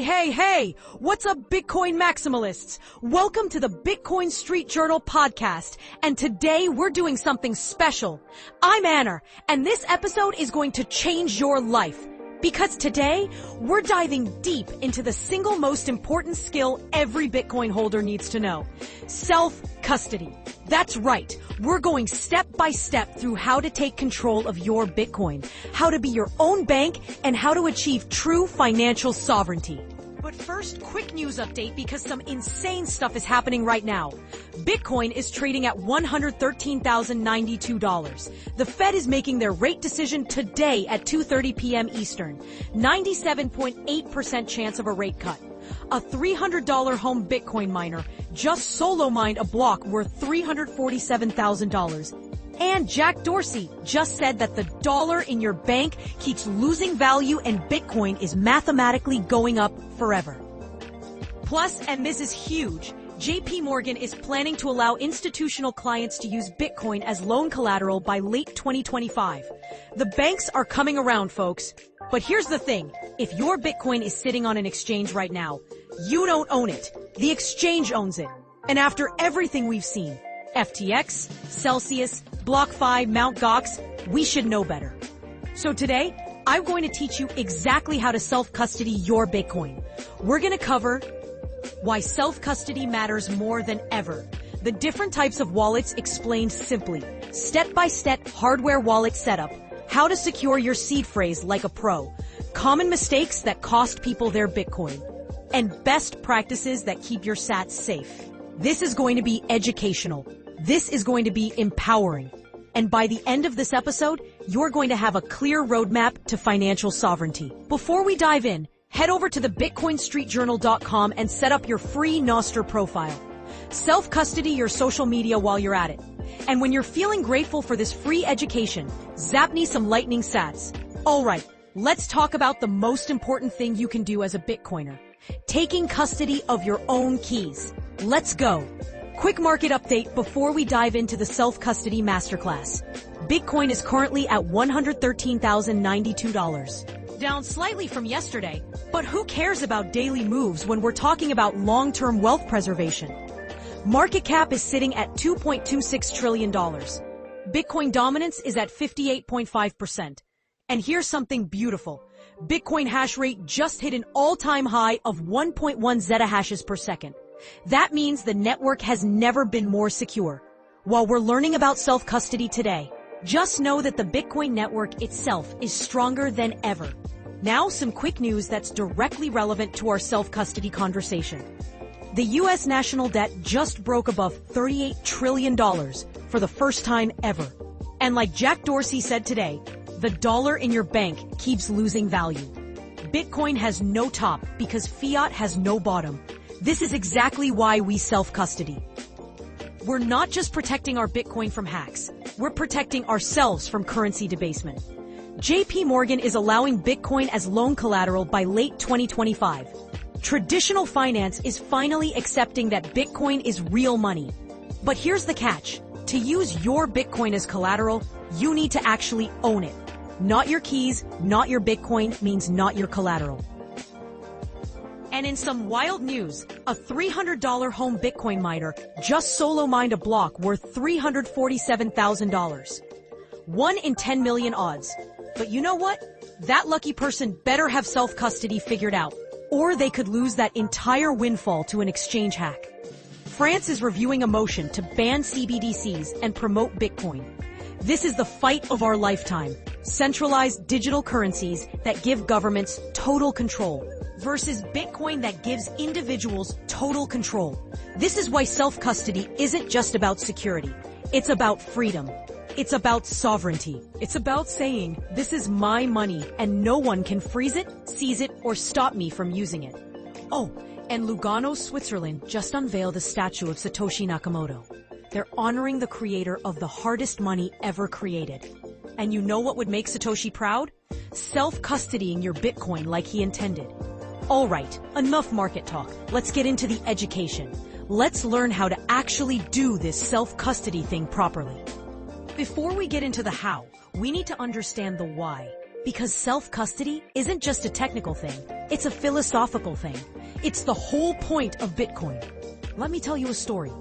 Hey! What's up, Bitcoin maximalists? Welcome to the Bitcoin Street Journal podcast, and today we're doing something special. I'm Anna, and this episode is going to change your life. Because today, we're diving deep into the single most important skill every Bitcoin holder needs to know. Self-custody. That's right. We're going step by step through how to take control of your Bitcoin, how to be your own bank, and how to achieve true financial sovereignty. But first, quick news update because some insane stuff is happening right now. Bitcoin is trading at $113,092. The Fed is making their rate decision today at 2:30 p.m. Eastern. 97.8% chance of a rate cut. A $300 home Bitcoin miner just solo mined a block worth $347,000. And Jack Dorsey just said that the dollar in your bank keeps losing value and Bitcoin is mathematically going up forever. Plus, and this is huge, JP Morgan is planning to allow institutional clients to use Bitcoin as loan collateral by late 2025. The banks are coming around, folks. But here's the thing. If your Bitcoin is sitting on an exchange right now, you don't own it. The exchange owns it. And after everything we've seen, FTX, Celsius, BlockFi, Mt. Gox, we should know better. So today, I'm going to teach you exactly how to self-custody your Bitcoin. We're going to cover why self-custody matters more than ever, the different types of wallets explained simply, step-by-step hardware wallet setup, how to secure your seed phrase like a pro, common mistakes that cost people their Bitcoin, and best practices that keep your sats safe. This is going to be educational. This is going to be empowering. And by the end of this episode, you're going to have a clear roadmap to financial sovereignty. Before we dive in, head over to the BitcoinStreetJournal.com and set up your free Nostr profile. Self-custody your social media while you're at it. And when you're feeling grateful for this free education, zap me some lightning sats. Alright, let's talk about the most important thing you can do as a Bitcoiner. Taking custody of your own keys. Let's go. Quick market update before we dive into the self-custody masterclass. Bitcoin is currently at $113,092. Down slightly from yesterday, but who cares about daily moves when we're talking about long-term wealth preservation? Market cap is sitting at $2.26 trillion. Bitcoin dominance is at 58.5%. And here's something beautiful. Bitcoin hash rate just hit an all-time high of 1.1 zettahashes per second. That means the network has never been more secure. While we're learning about self-custody today, just know that the Bitcoin network itself is stronger than ever. Now, some quick news that's directly relevant to our self-custody conversation. The U.S. national debt just broke above $38 trillion for the first time ever. And like Jack Dorsey said today, the dollar in your bank keeps losing value. Bitcoin has no top because fiat has no bottom. This is exactly why we self-custody. We're not just protecting our Bitcoin from hacks. We're protecting ourselves from currency debasement. JP Morgan is allowing Bitcoin as loan collateral by late 2025. Traditional finance is finally accepting that Bitcoin is real money. But here's the catch. To use your Bitcoin as collateral, you need to actually own it. Not your keys, not your Bitcoin means not your collateral. And in some wild news, a $300 home Bitcoin miner just solo mined a block worth $347,000. 1 in 10 million odds. But you know what? That lucky person better have self-custody figured out, or they could lose that entire windfall to an exchange hack. France is reviewing a motion to ban CBDCs and promote Bitcoin. This is the fight of our lifetime. Centralized digital currencies that give governments total control versus Bitcoin that gives individuals total control. This is why self-custody isn't just about security. It's about freedom. It's about sovereignty. It's about saying, this is my money and no one can freeze it, seize it, or stop me from using it. Oh, and Lugano, Switzerland just unveiled a statue of Satoshi Nakamoto. They're honoring the creator of the hardest money ever created. And you know what would make Satoshi proud? Self-custodying your Bitcoin like he intended. All right, enough market talk. Let's get into the education. Let's learn how to actually do this self-custody thing properly. Before we get into the how, we need to understand the why. Because self-custody isn't just a technical thing, it's a philosophical thing. It's the whole point of Bitcoin. Let me tell you a story.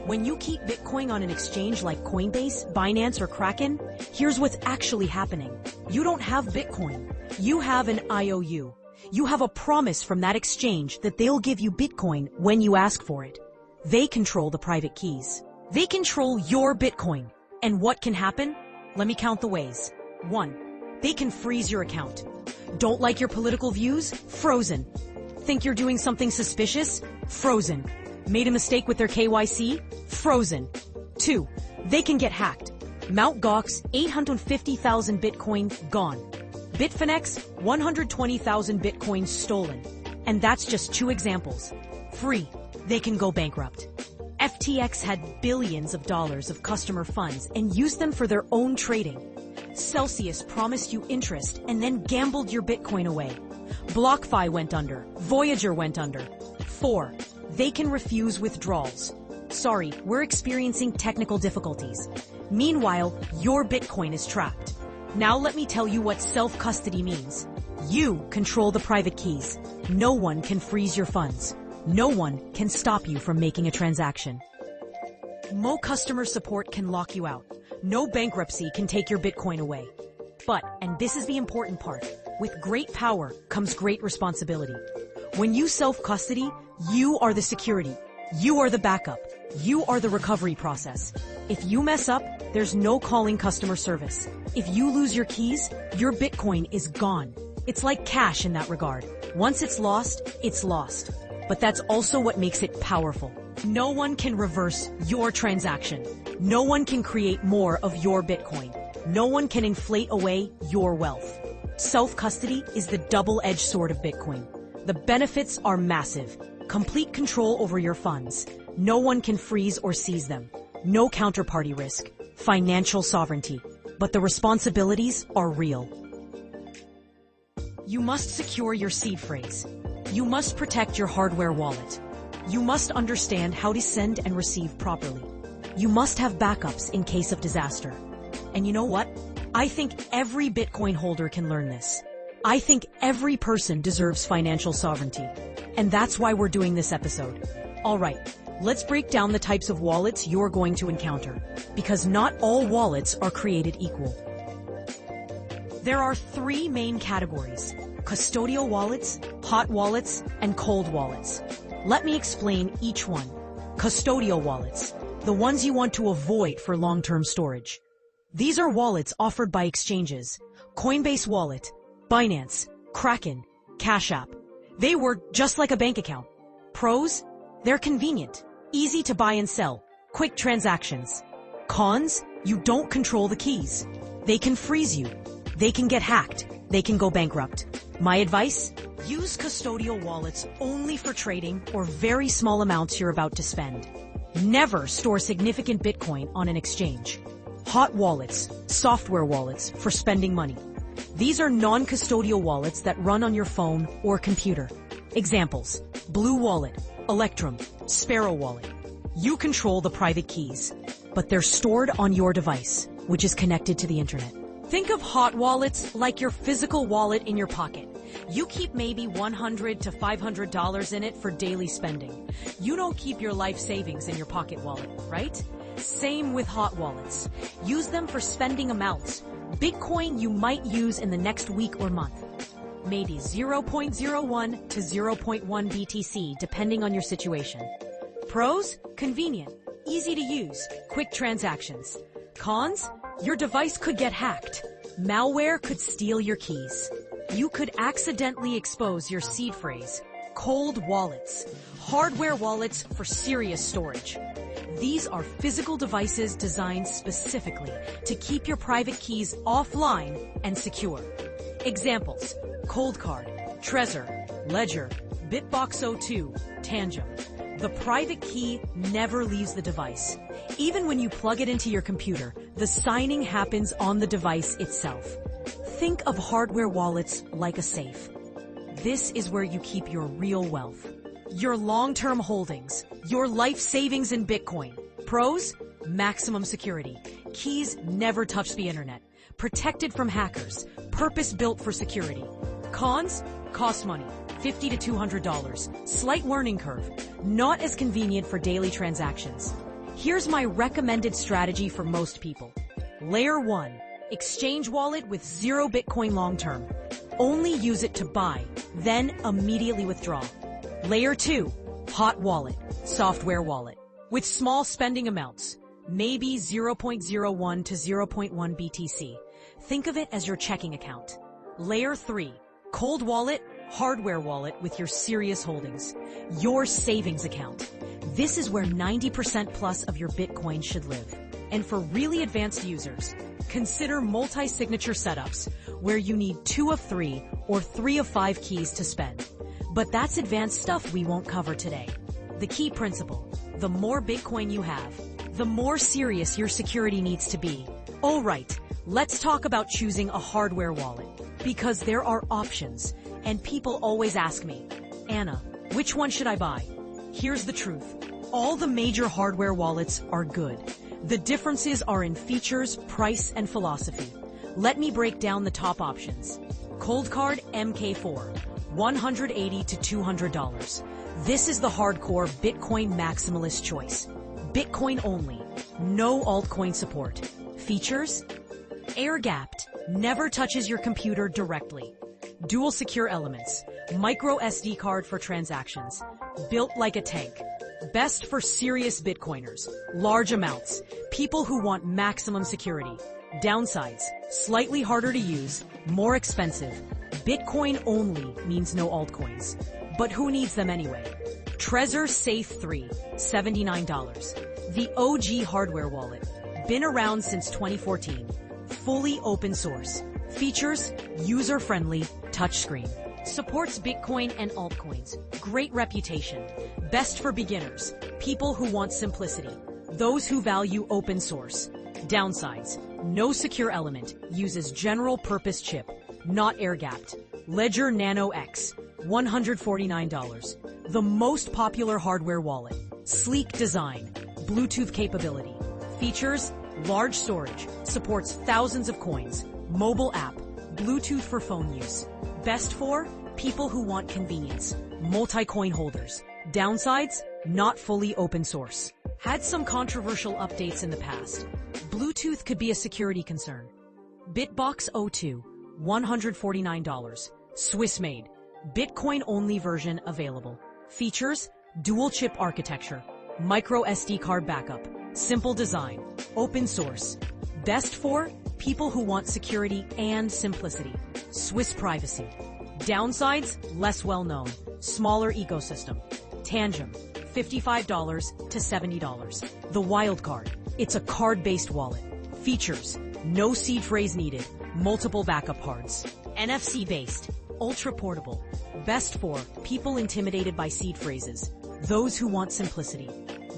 When you keep Bitcoin on an exchange like Coinbase, Binance, or Kraken, here's what's actually happening. You don't have Bitcoin. You have an IOU. You have a promise from that exchange that they'll give you Bitcoin when you ask for it. They control the private keys. They control your Bitcoin. And what can happen? Let me count the ways. 1. They can freeze your account. Don't like your political views? Frozen. Think you're doing something suspicious? Frozen. Made a mistake with their KYC? Frozen. 2. They can get hacked. Mt. Gox, 850,000 Bitcoin gone. Bitfinex, 120,000 Bitcoin stolen. And that's just 2 examples. 3. They can go bankrupt. FTX had billions of dollars of customer funds and used them for their own trading. Celsius promised you interest and then gambled your Bitcoin away. BlockFi went under. Voyager went under. 4. They can refuse withdrawals. Sorry, we're experiencing technical difficulties. Meanwhile, your Bitcoin is trapped. Now let me tell you what self-custody means. You control the private keys. No one can freeze your funds. No one can stop you from making a transaction. No customer support can lock you out. No bankruptcy can take your Bitcoin away. But, and this is the important part, with great power comes great responsibility. When you self-custody, you are the security. You are the backup. You are the recovery process. If you mess up, there's no calling customer service. If you lose your keys, your Bitcoin is gone. It's like cash in that regard. Once it's lost, it's lost. But that's also what makes it powerful. No one can reverse your transaction. No one can create more of your Bitcoin. No one can inflate away your wealth. Self-custody is the double-edged sword of Bitcoin. The benefits are massive. Complete control over your funds. No one can freeze or seize them. No counterparty risk. Financial sovereignty. But the responsibilities are real. You must secure your seed phrase. You must protect your hardware wallet. You must understand how to send and receive properly. You must have backups in case of disaster. And you know what? I think every Bitcoin holder can learn this. I think every person deserves financial sovereignty. And that's why we're doing this episode. All right, let's break down the types of wallets you're going to encounter. Because not all wallets are created equal. There are 3 main categories: custodial wallets, hot wallets, and cold wallets. Let me explain each one. Custodial wallets, the ones you want to avoid for long-term storage. These are wallets offered by exchanges: Coinbase Wallet, Binance, Kraken, Cash App. They work just like a bank account. Pros? They're convenient, easy to buy and sell, quick transactions. Cons? You don't control the keys. They can freeze you. They can get hacked. They can go bankrupt. My advice? Use custodial wallets only for trading or very small amounts you're about to spend. Never store significant Bitcoin on an exchange. Hot wallets, software wallets for spending money. These are non-custodial wallets that run on your phone or computer. Examples: Blue Wallet, Electrum, Sparrow Wallet. You control the private keys, but they're stored on your device, which is connected to the internet. Think of hot wallets like your physical wallet in your pocket. You keep maybe $100 to $500 in it for daily spending. You don't keep your life savings in your pocket wallet, right? Same with hot wallets. Use them for spending amounts. Bitcoin you might use in the next week or month. Maybe 0.01 to 0.1 BTC depending on your situation. Pros? Convenient, easy to use, quick transactions. Cons? Your device could get hacked. Malware could steal your keys. You could accidentally expose your seed phrase. Cold wallets. Hardware wallets for serious storage. These are physical devices designed specifically to keep your private keys offline and secure. Examples: Cold Card, Trezor, Ledger, Bitbox02, Tangent. The private key never leaves the device. Even when you plug it into your computer, the signing happens on the device itself. Think of hardware wallets like a safe. This is where you keep your real wealth. Your long-term holdings, your life savings in Bitcoin. Pros? Maximum security. Keys never touch the internet. protected from hackers, purpose-built for security. Cons? Cost money, $50 to $200. Slight learning curve, not as convenient for daily transactions. Here's my recommended strategy for most people. Layer 1, exchange wallet with 0 Bitcoin long-term. Only use it to buy, then immediately withdraw. Layer 2, hot wallet, software wallet, with small spending amounts, maybe 0.01 to 0.1 BTC. Think of it as your checking account. Layer 3, cold wallet, hardware wallet with your serious holdings, your savings account. This is where 90% plus of your Bitcoin should live. And for really advanced users, consider multi-signature setups where you need 2 of 3 or 3 of 5 keys to spend. But that's advanced stuff we won't cover today. The key principle: the more Bitcoin you have, the more serious your security needs to be. All right, let's talk about choosing a hardware wallet, because there are options, and people always ask me, Anna, which one should I buy? Here's the truth. All the major hardware wallets are good. The differences are in features, price, and philosophy. Let me break down the top options. Cold Card MK4, $180 to $200. This is the hardcore Bitcoin maximalist choice. Bitcoin only, no altcoin support. Features? Air-gapped, never touches your computer directly. Dual secure elements, micro SD card for transactions. Built like a tank. Best for serious Bitcoiners, large amounts, people who want maximum security. Downsides, slightly harder to use, more expensive. Bitcoin only means no altcoins. But who needs them anyway? Trezor Safe 3, $79. The OG hardware wallet. Been around since 2014. Fully open source. Features, user-friendly, touchscreen. Supports Bitcoin and altcoins. Great reputation. Best for beginners, people who want simplicity, those who value open source. Downsides, no secure element, uses general purpose chip, not air-gapped. Ledger Nano X, $149. The most popular hardware wallet. Sleek design, Bluetooth capability. Features, large storage, supports thousands of coins, mobile app, Bluetooth for phone use. Best for people who want convenience, multi-coin holders. Downsides, not fully open source. Had some controversial updates in the past. Bluetooth could be a security concern. Bitbox O2, $149. Swiss-made. Bitcoin-only version available. Features, dual-chip architecture, micro SD card backup, simple design, open source. Best for people who want security and simplicity. Swiss privacy. Downsides, less well-known, smaller ecosystem. Tangem, $55 to $70. The Wildcard, it's a card-based wallet. Features, no seed phrase needed, multiple backup cards. NFC-based, ultra-portable. Best for people intimidated by seed phrases, those who want simplicity.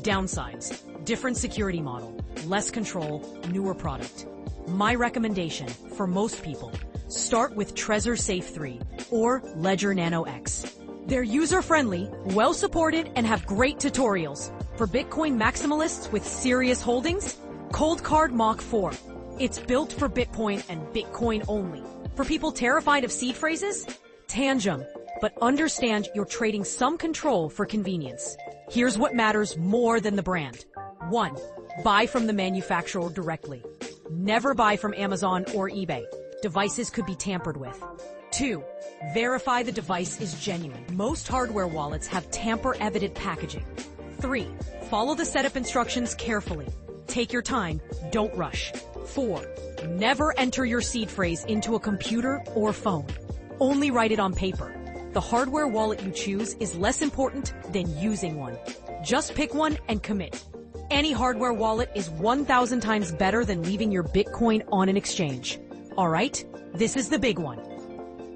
Downsides, different security model, less control, newer product. My recommendation for most people, start with Trezor Safe 3 or Ledger Nano X. They're user-friendly, well-supported, and have great tutorials. For Bitcoin maximalists with serious holdings, Cold Card Mach 4. It's built for Bitcoin and Bitcoin only. For people terrified of seed phrases, Tangem. But understand you're trading some control for convenience. Here's what matters more than the brand. 1. Buy from the manufacturer directly. Never buy from Amazon or eBay. Devices could be tampered with. 2. Verify the device is genuine. Most hardware wallets have tamper-evident packaging. 3. Follow the setup instructions carefully. Take your time, don't rush. 4. Never enter your seed phrase into a computer or phone. Only write it on paper. The hardware wallet you choose is less important than using one. Just pick one and commit. Any hardware wallet is 1,000 times better than leaving your Bitcoin on an exchange. All right, this is the big one.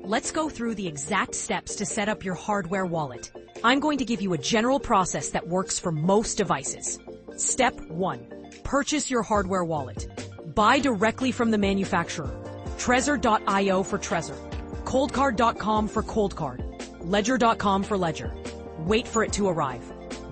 Let's go through the exact steps to set up your hardware wallet. I'm going to give you a general process that works for most devices. Step 1. Purchase your hardware wallet. Buy directly from the manufacturer. Trezor.io for Trezor. Coldcard.com for Coldcard. Ledger.com for Ledger. Wait for it to arrive.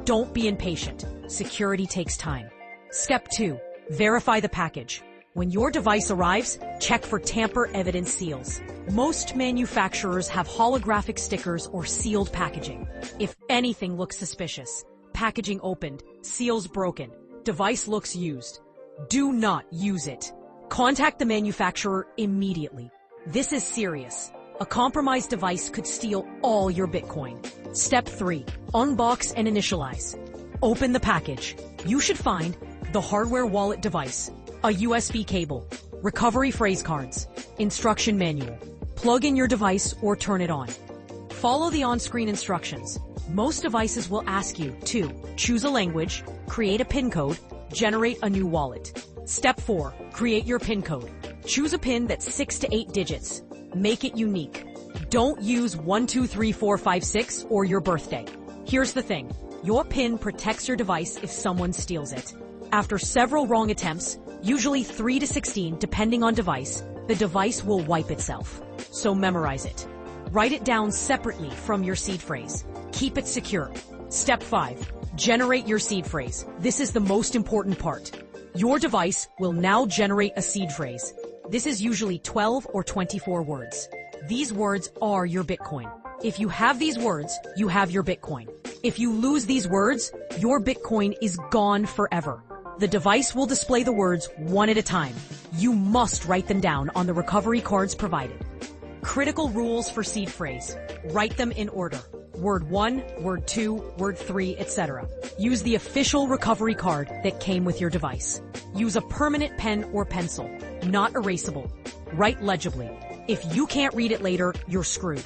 Don't be impatient. Security takes time. Step 2. Verify the package. When your device arrives, check for tamper-evident seals. Most manufacturers have holographic stickers or sealed packaging. If anything looks suspicious, packaging opened, seals broken, device looks used, do not use it. Contact the manufacturer immediately. This is serious. A compromised device could steal all your Bitcoin. Step 3. Unbox and initialize. Open the package. You should find the hardware wallet device, a USB cable, recovery phrase cards, instruction manual. Plug in your device or turn it on. Follow the on-screen instructions. Most devices will ask you to choose a language, create a PIN code, generate a new wallet. Step 4. Create your PIN code. Choose a PIN that's 6 to 8 digits. Make it unique. Don't use 1, 2, 3, 4, 5, 6 or your birthday. Here's the thing. Your PIN protects your device if someone steals it. After several wrong attempts, usually 3 to 16 depending on device, the device will wipe itself. So memorize it. Write it down separately from your seed phrase. Keep it secure. Step 5. Generate your seed phrase. This is the most important part. Your device will now generate a seed phrase. This is usually 12 or 24 words. These words are your Bitcoin. If you have these words, you have your Bitcoin. If you lose these words, your Bitcoin is gone forever. The device will display the words one at a time. You must write them down on the recovery cards provided. Critical rules for seed phrase. Write them in order. Word 1, word 2, word 3, etc. Use the official recovery card that came with your device. Use a permanent pen or pencil, not erasable. Write legibly. If you can't read it later, you're screwed.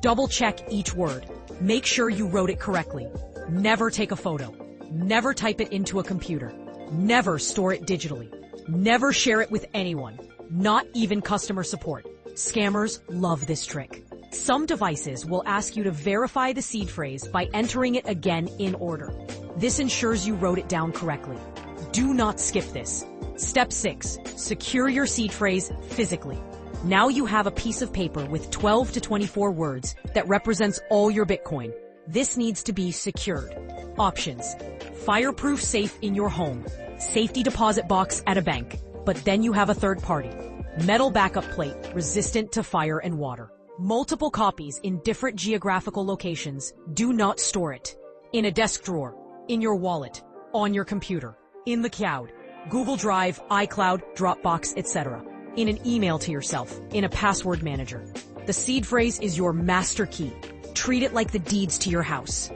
Double check each word. Make sure you wrote it correctly. Never take a photo. Never type it into a computer. Never store it digitally. Never share it with anyone, not even customer support. Scammers love this trick. Some devices will ask you to verify the seed phrase by entering it again in order. This ensures you wrote it down correctly. Do not skip this. Step 6. Secure your seed phrase physically. Now you have a piece of paper with 12 to 24 words that represents all your Bitcoin. This needs to be secured. Options. Fireproof safe in your home. Safety deposit box at a bank. But then you have a third party. Metal backup plate resistant to fire and water. Multiple copies in different geographical locations. Do not store it. In a desk drawer, in your wallet, on your computer, in the cloud, Google Drive, iCloud, Dropbox, etc. In an email to yourself, in a password manager. The seed phrase is your master key. Treat it like the deeds to your house.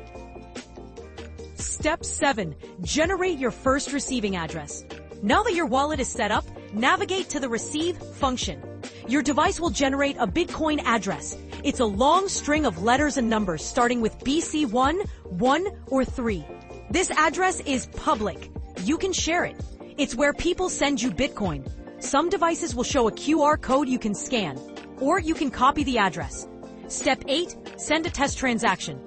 Step 7. Generate your first receiving address. Now that your wallet is set up, navigate to the Receive function. Your device will generate a Bitcoin address. It's a long string of letters and numbers starting with BC1, 1, or 3. This address is public. You can share it. It's where people send you Bitcoin. Some devices will show a QR code you can scan, or you can copy the address. Step 8. Send a test transaction.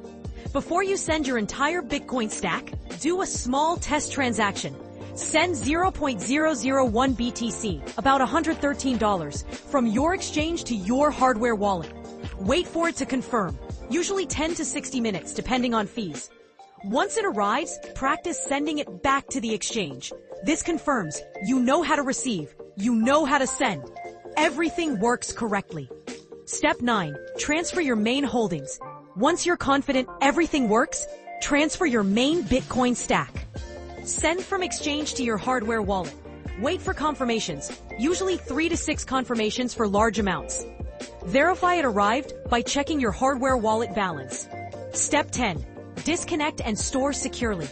Before you send your entire Bitcoin stack, do a small test transaction. Send 0.001 BTC, about $113, from your exchange to your hardware wallet. Wait for it to confirm, usually 10 to 60 minutes, depending on fees. Once it arrives, practice sending it back to the exchange. This confirms you know how to receive, you know how to send. Everything works correctly. Step 9. Transfer your main holdings. Once you're confident everything works, transfer your main Bitcoin stack. Send from exchange to your hardware wallet. Wait for confirmations, usually 3 to 6 confirmations for large amounts. Verify it arrived by checking your hardware wallet balance. Step 10. Disconnect and store securely.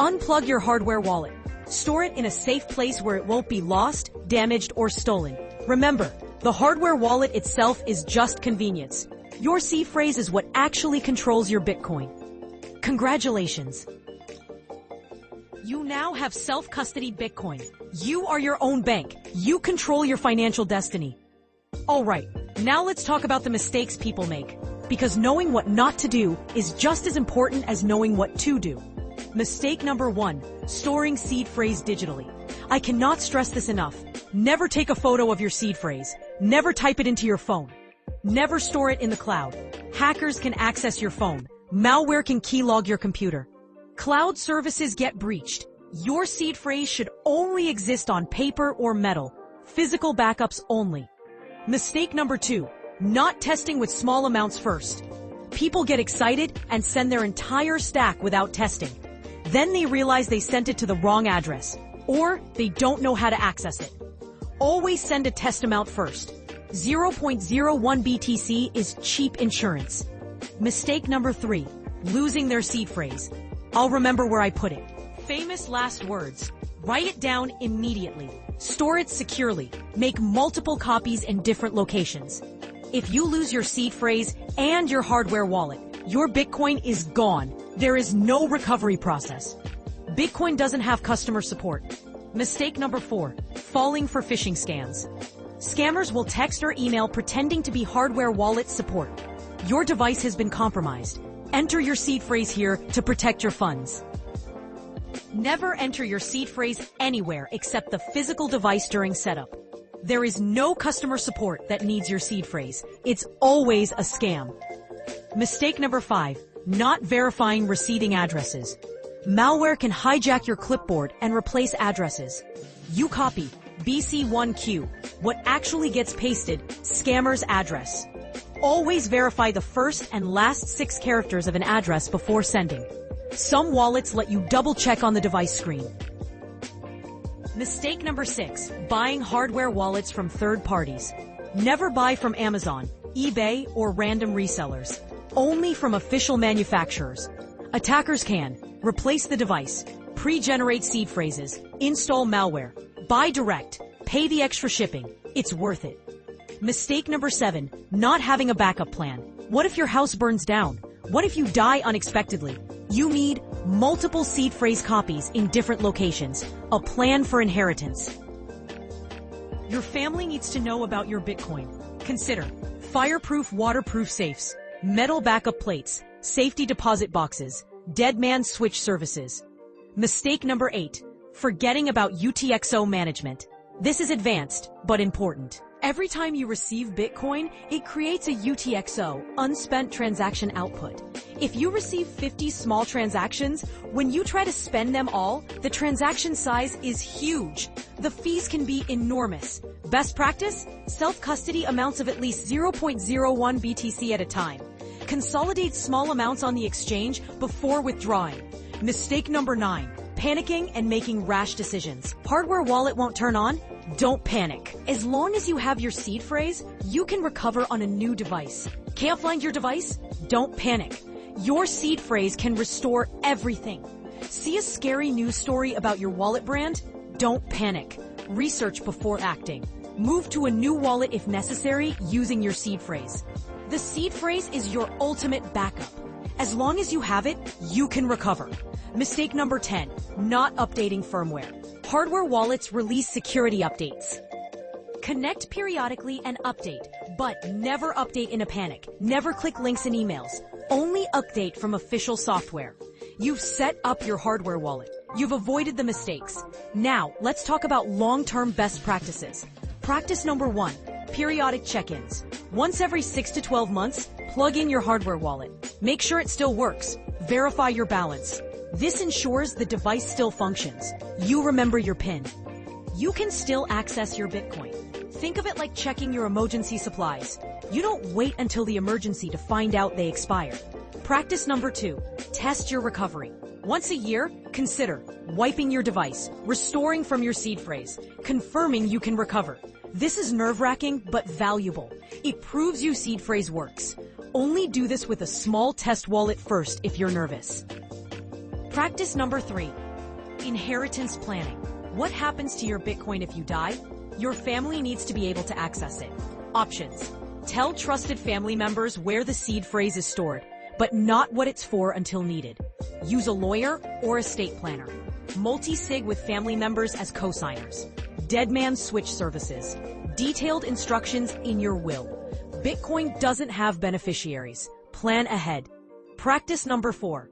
Unplug your hardware wallet. Store it in a safe place where it won't be lost, damaged, or stolen. Remember, the hardware wallet itself is just convenience. Your seed phrase is what actually controls your Bitcoin. Congratulations. You now have self-custodied Bitcoin. You are your own bank. You control your financial destiny. Alright, now let's talk about the mistakes people make. Because knowing what not to do is just as important as knowing what to do. Mistake number 1, storing seed phrase digitally. I cannot stress this enough. Never take a photo of your seed phrase. Never type it into your phone. Never store it in the cloud. Hackers can access your phone. Malware can keylog your computer. Cloud services get breached. Your seed phrase should only exist on paper or metal. Physical backups only. Mistake number 2, not testing with small amounts first. People get excited and send their entire stack without testing. Then they realize they sent it to the wrong address, or they don't know how to access it. Always send a test amount first. 0.01 BTC is cheap insurance. Mistake number 3, losing their seed phrase. I'll remember where I put it. Famous last words. Write it down immediately. Store it securely. Make multiple copies in different locations. If you lose your seed phrase and your hardware wallet, your Bitcoin is gone. There is no recovery process. Bitcoin doesn't have customer support. Mistake number 4, falling for phishing scams. Scammers will text or email pretending to be hardware wallet support. Your device has been compromised. Enter your seed phrase here to protect your funds. Never enter your seed phrase anywhere except the physical device during setup. There is no customer support that needs your seed phrase. It's always a scam. Mistake number 5, not verifying receiving addresses. Malware can hijack your clipboard and replace addresses. You copy BC1Q. What actually gets pasted, scammer's address. Always verify the first and last 6 characters of an address before sending. Some wallets let you double-check on the device screen. Mistake number 6, buying hardware wallets from third parties. Never buy from Amazon, eBay, or random resellers. Only from official manufacturers. Attackers can replace the device, pre-generate seed phrases, install malware, buy direct, pay the extra shipping. It's worth it. Mistake number 7, not having a backup plan. What if your house burns down? What if you die unexpectedly? You need multiple seed phrase copies in different locations, a plan for inheritance. Your family needs to know about your Bitcoin. Consider fireproof, waterproof safes, metal backup plates, safety deposit boxes, dead man switch services. Mistake number 8, forgetting about UTXO management. This is advanced, but important. Every time you receive Bitcoin, it creates a UTXO, unspent transaction output. If you receive 50 small transactions, when you try to spend them all, the transaction size is huge. The fees can be enormous. Best practice? Self-custody amounts of at least 0.01 BTC at a time. Consolidate small amounts on the exchange before withdrawing. Mistake number 9, panicking and making rash decisions. Hardware wallet won't turn on? Don't panic. As long as you have your seed phrase, you can recover on a new device. Can't find your device? Don't panic. Your seed phrase can restore everything. See a scary news story about your wallet brand? Don't panic. Research before acting. Move to a new wallet if necessary using your seed phrase. The seed phrase is your ultimate backup. As long as you have it, you can recover. Mistake number 10, not updating firmware. Hardware wallets release security updates. Connect periodically and update, but never update in a panic. Never click links in emails. Only update from official software. You've set up your hardware wallet. You've avoided the mistakes. Now, let's talk about long-term best practices. Practice number 1, periodic check-ins. Once every 6 to 12 months, plug in your hardware wallet. Make sure it still works. Verify your balance. This ensures the device still functions. You remember your PIN. You can still access your Bitcoin. Think of it like checking your emergency supplies. You don't wait until the emergency to find out they expired. Practice number 2, test your recovery. Once a year, consider wiping your device, restoring from your seed phrase, confirming you can recover. This is nerve-wracking but valuable. It proves your seed phrase works. Only do this with a small test wallet first if you're nervous. Practice number 3, inheritance planning. What happens to your Bitcoin if you die? Your family needs to be able to access it. Options. Tell trusted family members where the seed phrase is stored, but not what it's for until needed. Use a lawyer or estate planner. Multi-sig with family members as co-signers. Dead man switch services. Detailed instructions in your will. Bitcoin doesn't have beneficiaries. Plan ahead. Practice number 4.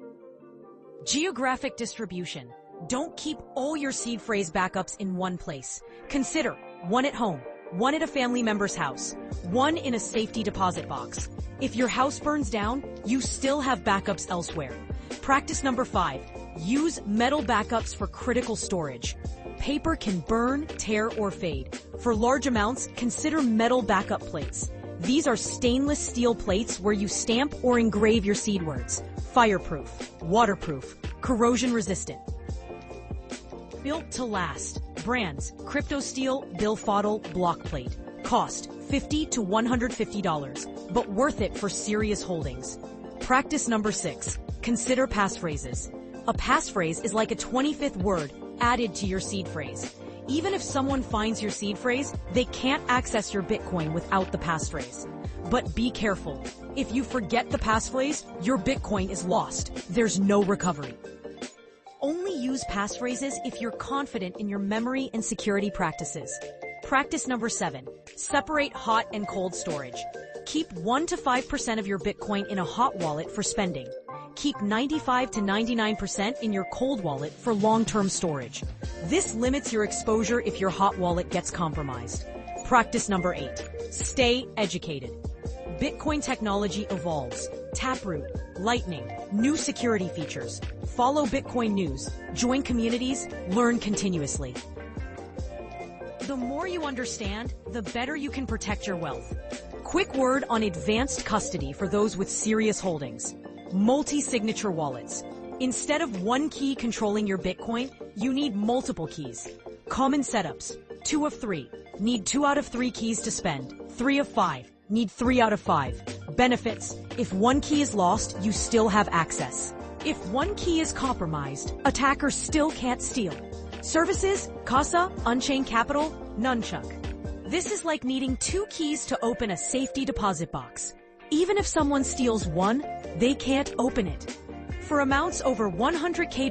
Geographic distribution. Don't keep all your seed phrase backups in one place. Consider one at home, one at a family member's house, one in a safety deposit box. If your house burns down, you still have backups elsewhere. Practice number 5. Use metal backups for critical storage. Paper can burn, tear, or fade. For large amounts, consider metal backup plates. These are stainless steel plates where you stamp or engrave your seed words. Fireproof, waterproof, corrosion resistant. Built to last. Brands: CryptoSteel, Bilfodl, Blockplate. Cost: $50 to $150, but worth it for serious holdings. Practice number 6. Consider passphrases. A passphrase is like a 25th word added to your seed phrase. Even if someone finds your seed phrase, they can't access your Bitcoin without the passphrase. But be careful. If you forget the passphrase, your Bitcoin is lost. There's no recovery. Only use passphrases if you're confident in your memory and security practices. Practice number 7. Separate hot and cold storage. Keep 1 to 5% of your Bitcoin in a hot wallet for spending. Keep 95 to 99% in your cold wallet for long-term storage. This limits your exposure if your hot wallet gets compromised. Practice number 8. Stay educated. Bitcoin technology evolves. Taproot, Lightning, new security features. Follow Bitcoin news, join communities, learn continuously. The more you understand, the better you can protect your wealth. Quick word on advanced custody for those with serious holdings. Multi-signature wallets. Instead of one key controlling your Bitcoin, you need multiple keys. Common setups: 2 of 3. Need 2 out of 3 keys to spend. 3 of 5. Need 3 out of 5. Benefits: if one key is lost, you still have access. If one key is compromised, attackers still can't steal. Services: Casa, Unchained Capital, Nunchuck. This is like needing 2 keys to open a safety deposit box. Even if someone steals one, they can't open it. For amounts over $100K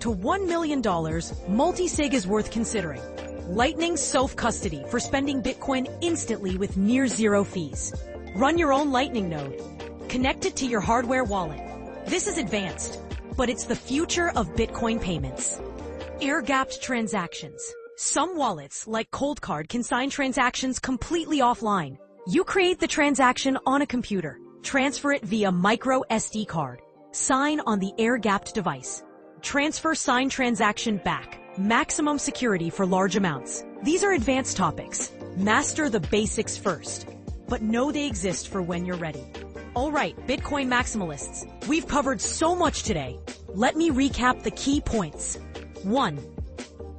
to $1 million, multi-sig is worth considering. Lightning self-custody for spending Bitcoin instantly with near zero fees. Run your own Lightning node. Connect it to your hardware wallet. This is advanced, but it's the future of Bitcoin payments. Air-gapped transactions. Some wallets, like Coldcard, can sign transactions completely offline. You create the transaction on a computer, transfer it via micro SD card, sign on the air-gapped device. Transfer signed transaction back. Maximum security for large amounts. These are advanced topics. Master the basics first, but know they exist for when you're ready. All right, Bitcoin maximalists, we've covered so much today. Let me recap the key points. 1.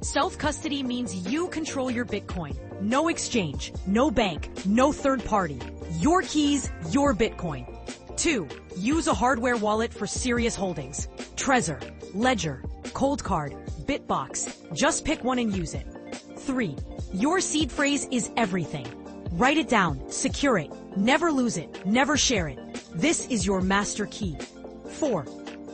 Self-custody means you control your Bitcoin. No exchange, no bank, no third party. Your keys, your Bitcoin. 2. Use a hardware wallet for serious holdings. Trezor, Ledger, Coldcard, Bitbox. Just pick one and use it. 3. Your seed phrase is everything. Write it down, secure it, never lose it, never share it. This is your master key. 4.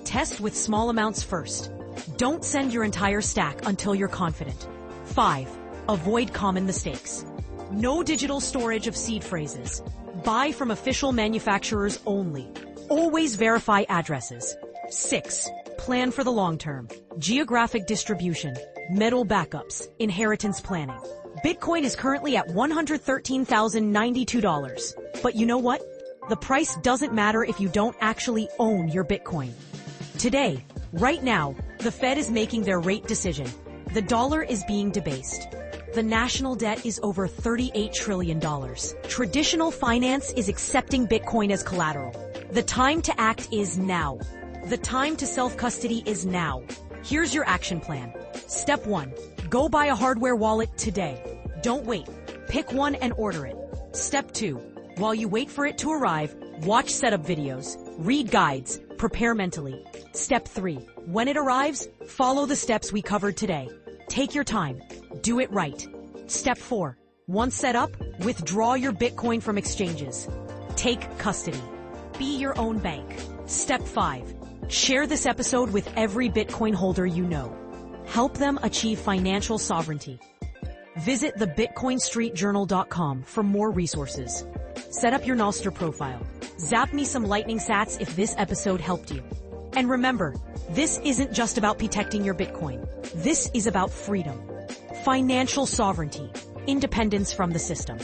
Test with small amounts first. Don't send your entire stack until you're confident. 5. Avoid common mistakes. No digital storage of seed phrases. Buy from official manufacturers only. Always verify addresses. 6. Plan for the long term. Geographic distribution, metal backups, inheritance planning. Bitcoin is currently at $113,092. But you know what? The price doesn't matter if you don't actually own your Bitcoin. Today, right now, the Fed is making their rate decision. The dollar is being debased. The national debt is over $38 trillion. Traditional finance is accepting Bitcoin as collateral. The time to act is now. The time to self-custody is now. Here's your action plan. Step 1. Go buy a hardware wallet today. Don't wait. Pick one and order it. Step 2. While you wait for it to arrive, watch setup videos, read guides, prepare mentally. Step 3. When it arrives, follow the steps we covered today. Take your time. Do it right. Step 4. Once set up, withdraw your Bitcoin from exchanges. Take custody. Be your own bank. Step 5. Share this episode with every Bitcoin holder you know. Help them achieve financial sovereignty. Visit thebitcoinstreetjournal.com for more resources. Set up your Nostr profile. Zap me some lightning sats if this episode helped you. And remember, this isn't just about protecting your Bitcoin. This is about freedom, financial sovereignty, independence from the system.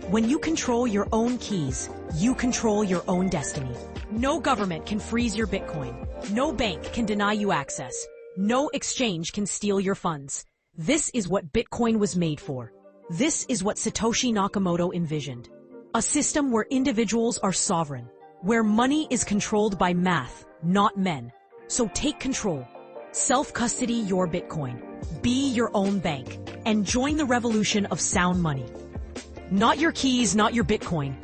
When you control your own keys, you control your own destiny. No government can freeze your Bitcoin. No bank can deny you access. No exchange can steal your funds. This is what Bitcoin was made for. This is what Satoshi Nakamoto envisioned. A system where individuals are sovereign, where money is controlled by math, not men. So take control. Self-custody your Bitcoin. Be your own bank. And join the revolution of sound money. Not your keys, not your Bitcoin.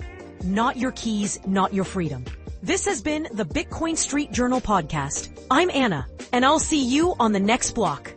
Not your keys, not your freedom. This has been the Bitcoin Street Journal podcast. I'm Anna, and I'll see you on the next block.